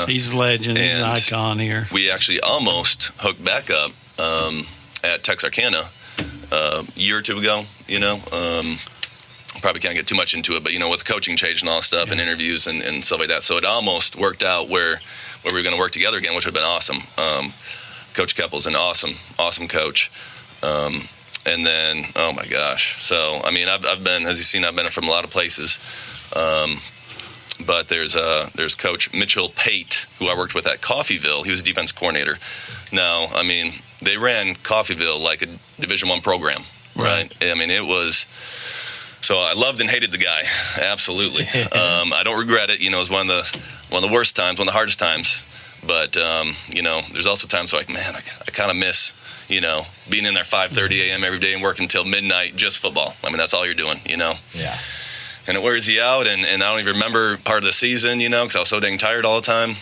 He's a legend. He's an icon here. We actually almost hooked back up at Texarkana a year or two ago, Probably can't get too much into it, but, with the coaching change and all that stuff and interviews and stuff like that. So it almost worked out where we were going to work together again, which would have been awesome. Coach Keppel's an awesome coach. And then, oh my gosh. So, I've been, as you've seen, I've been from a lot of places. But there's Coach Mitchell Pate, who I worked with at Coffeyville. He was a defense coordinator. Now, they ran Coffeyville like a Division I program, right? It was. So I loved and hated the guy, absolutely. I don't regret it. It was one of the worst times, one of the hardest times. But there's also times like, man, I kind of miss, being in there 5:30 a.m. every day and working until midnight, just football. That's all you're doing, Yeah. And it wears you out, and I don't even remember part of the season, because I was so dang tired all the time.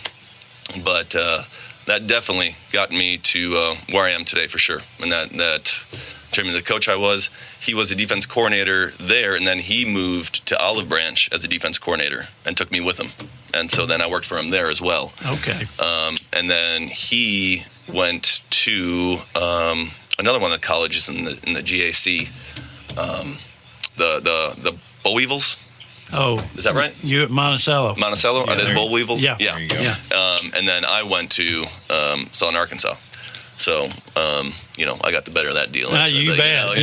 But that definitely got me to where I am today for sure. And that Jimmy, the coach he was a defense coordinator there, and then he moved to Olive Branch as a defense coordinator and took me with him. And so then I worked for him there as well. Okay. And then he went to another one of the colleges in the GAC, the Boll Weevils. Oh, is that right? You at Monticello? Monticello? Are they the Boll Weevils? Yeah. Yeah. There you go. Yeah. And then I went to Southern Arkansas. So, I got the better of that deal. You bet.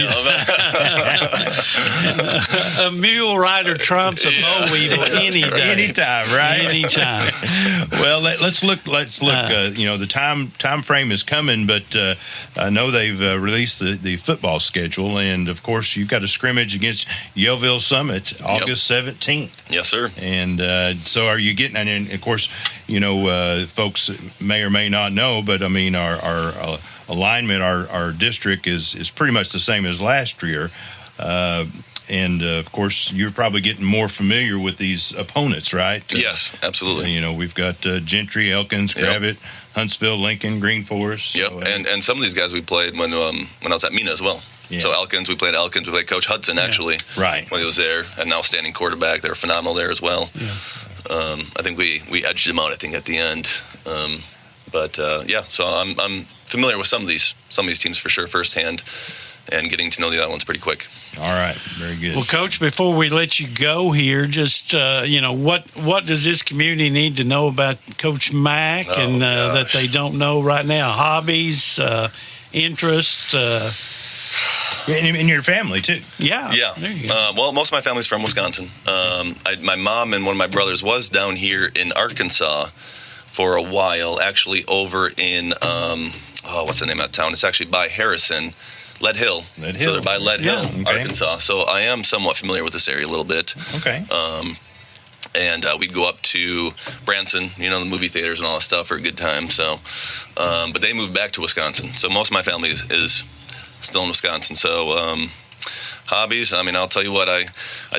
A mule rider trumps a boll weevil any day. Anytime, right? Anytime. Well, let's look. The time frame is coming, but I know they've released the football schedule, and of course you've got a scrimmage against Yellville Summit August 17th. Yes, sir. And so are you getting? And of course, folks may or may not know, but our alignment, our district is pretty much the same as last year. And of course, you're probably getting more familiar with these opponents, right? Yes, absolutely. We've got Gentry, Elkins, Gravett, Huntsville, Lincoln, Green Forest. Yep, and some of these guys we played when I was at Mina as well. Yeah. So we played Coach Hudson actually, right, when he was there, an outstanding quarterback. They were phenomenal there as well. Yeah. I think we edged him out. I think at the end. So I'm familiar with some of these teams for sure firsthand, and getting to know the other ones pretty quick. All right, very good. Well, Coach, before we let you go here, just what does this community need to know about Coach Mack that they don't know right now? Hobbies, interests. In your family too. Yeah. Well, most of my family's from Wisconsin. My mom and one of my brothers was down here in Arkansas for a while, actually over in what's the name of that town? It's actually by Harrison, Lead Hill. So they're by Lead Hill, Arkansas. So I am somewhat familiar with this area a little bit. Okay. And we'd go up to Branson, the movie theaters and all that stuff for a good time. So, but they moved back to Wisconsin. So most of my family is still in Wisconsin. So hobbies, I'll tell you what, I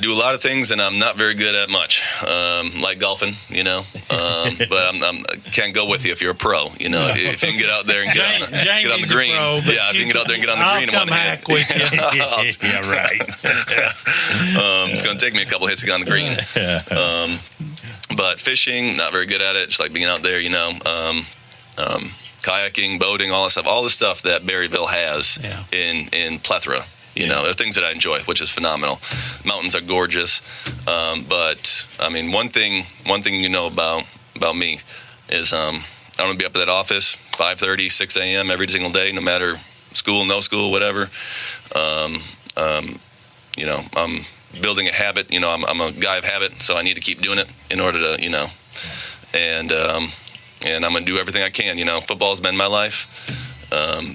do a lot of things and I'm not very good at much, like golfing, but I can't go with you if you're a pro, if you can get out there and get on the green. If you can get out there and get on the green in one hand. With you. Yeah, right. It's going to take me a couple hits to get on the green. But fishing, not very good at it, just like being out there, kayaking, boating, all the stuff that Berryville has in plethora. There are things that I enjoy, which is phenomenal. Mountains are gorgeous, but one thing about me is I'm going to be up at that office 5:30, 6 a.m. every single day, no matter school, no school, whatever. I'm building a habit. I'm a guy of habit, so I need to keep doing it in order to, and I'm going to do everything I can. Football's been my life.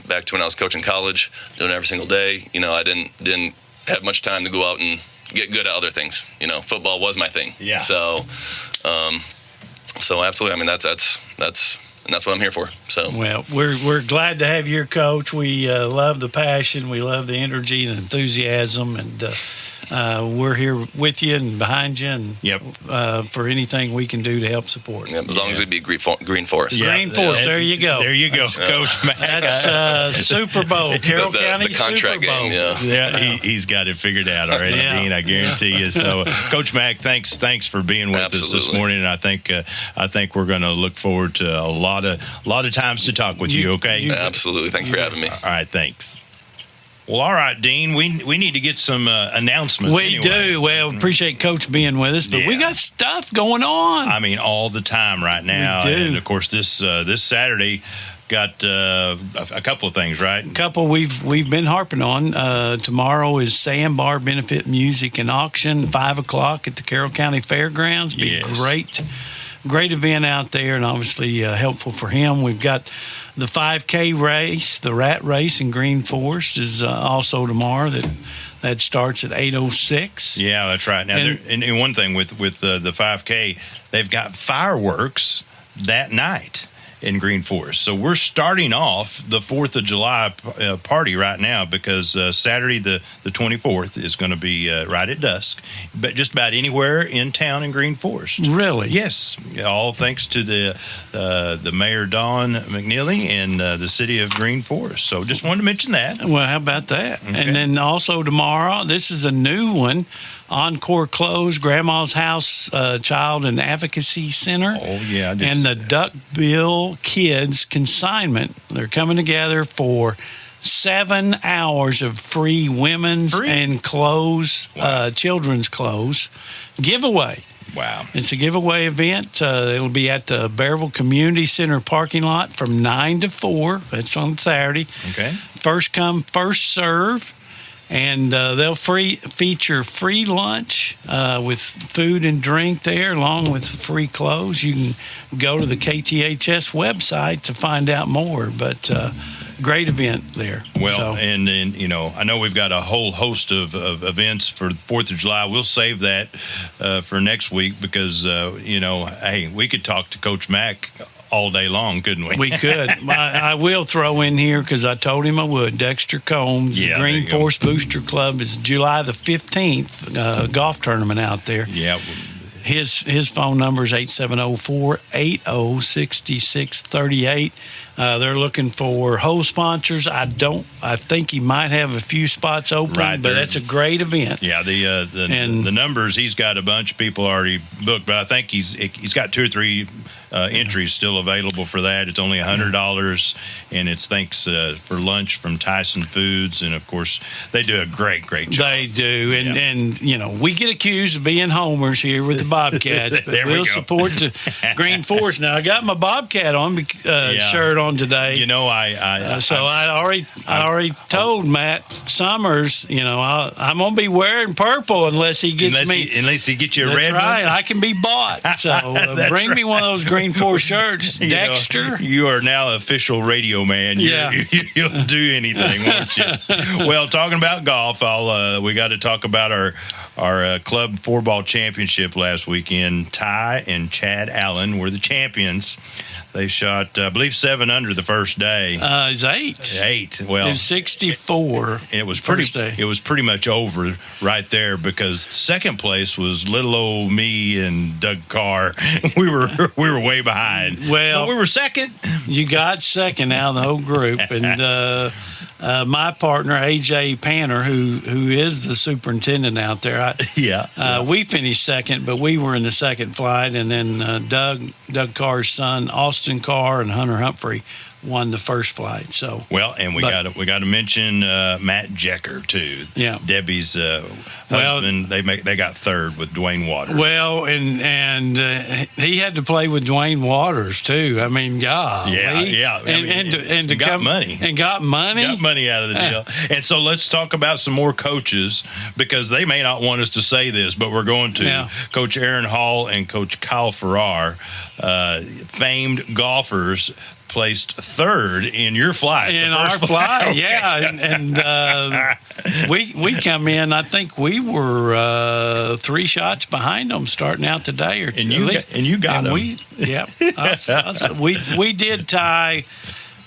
Back to when I was coaching college, doing it every single day. I didn't have much time to go out and get good at other things. Football was my thing. Yeah. So absolutely. That's what I'm here for. So well, we're glad to have your coach. We love the passion, we love the energy and enthusiasm, and we're here with you and behind you, and Yep. For anything we can do to help support. Yeah, as long as we be Green Forest. Yeah, Green Forest, there you go. There you go, Coach Mack. That's Super Bowl, Carroll County the contract Super Bowl. game. Yeah, he's got it figured out already, Dean. I guarantee you. So, Coach Mack, thanks for being with us this Absolutely. morning. And I think we're going to look forward to a lot of times to talk with you. Okay. Absolutely. Thanks for having me. All right. Thanks. Well, all right, Dean. We need to get some announcements. We anyway. do. Well, appreciate Coach being with us, but we got stuff going on. I mean, all the time right now. We do. And of course, this Saturday got a couple of things, right? Couple we've been harping on. Tomorrow is Sandbar Benefit Music and Auction, 5:00 at the Carroll County Fairgrounds. Be Yes. great event out there, and obviously helpful for him. We've got the 5K race, the Rat Race in Green Forest is also tomorrow. That starts at 8:06. Yeah, that's right. Now, and one thing with the 5K, they've got fireworks that night in Green Forest. So we're starting off the 4th of July party right now because Saturday the 24th is going to be right at dusk, but just about anywhere in town in Green Forest. Really? Yes, all thanks to the Mayor Don McNeely and the city of Green Forest. So just wanted to mention that. Well, how about that? Okay. And then also tomorrow, this is a new one, Encore Clothes, Grandma's House Child and Advocacy Center. Oh yeah, I did And see the that. Duckbill Kids Consignment. They're coming together for 7 hours of free women's and clothes, children's clothes giveaway. Wow. It's a giveaway event. It'll be at the Berryville Community Center parking lot from 9 to 4. That's on Saturday. Okay. First come, first serve. And they'll feature free lunch with food and drink there, along with free clothes. You can go to the KTHS website to find out more. But great event there. Well, and I know we've got a whole host of events for the 4th of July. We'll save that for next week because, hey, we could talk to Coach Mack all day long, couldn't we? We could. I will throw in here because I told him I would. Dexter Combs, the Green Forest Booster Club is July the 15th, golf tournament out there. Yeah. His phone number is 8704-806638. They're looking for hole sponsors. I think he might have a few spots open, but that's a great event. Yeah, the numbers, he's got a bunch of people already booked, but I think he's got 2 or 3 entries still available for that. It's only $100, and it's thanks for lunch from Tyson Foods, and of course they do a great job. They do, and we get accused of being homers here with the Bobcats, but we'll support the Green Forest. Now I got my Bobcat on shirt on today. I already told Matt Summers, I'm gonna be wearing purple unless he gets unless he gets you a that's red one. right. I can be bought. So bring me one of those Green Forest shirts, Dexter. You are now official radio man. You'll do anything, won't you? Well, talking about golf, we got to talk about our club 4-ball championship last weekend. Ty and Chad Allen were the champions. They shot, I believe, 7 under the first day. It's 8. 8. Well, it's 64. It was first day. It was pretty much over right there because second place was little old me and Doug Carr. We were way behind. Well, but we were second. You got second out of the whole group, and my partner AJ Panner, who is the superintendent out there, we finished second, but we were in the second flight, and then Doug Carr's son Austin Carr and Hunter Humphrey won the first flight. So we got to mention Matt Jecker too. Yeah, Debbie's husband. They got third with Dwayne Waters. Well, and he had to play with Dwayne Waters too. I mean, God. Yeah. And to got come money. And got money. Got money out of the deal. And so let's talk about some more coaches because they may not want us to say this, but we're going to. Yeah. Coach Aaron Hall and Coach Kyle Farrar, famed golfers, placed third in your flight. In our flight, yeah. And we come in, I think we were 3 shots behind them starting out today. And you got them. We did tie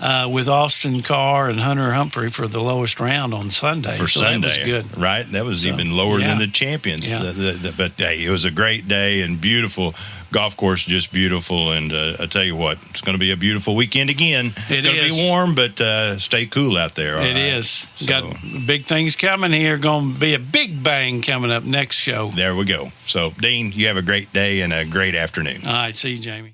with Austin Carr and Hunter Humphrey for the lowest round on Sunday. For so Sunday, that was good. Right? That was even lower than the champions. Yeah. But hey, it was a great day and beautiful. Golf course, just beautiful. And I tell you what, it's going to be a beautiful weekend again. It's going to be warm, but stay cool out there. It is. Got big things coming here. Going to be a big bang coming up next show. There we go. So, Dean, you have a great day and a great afternoon. All right. See you, Jamie.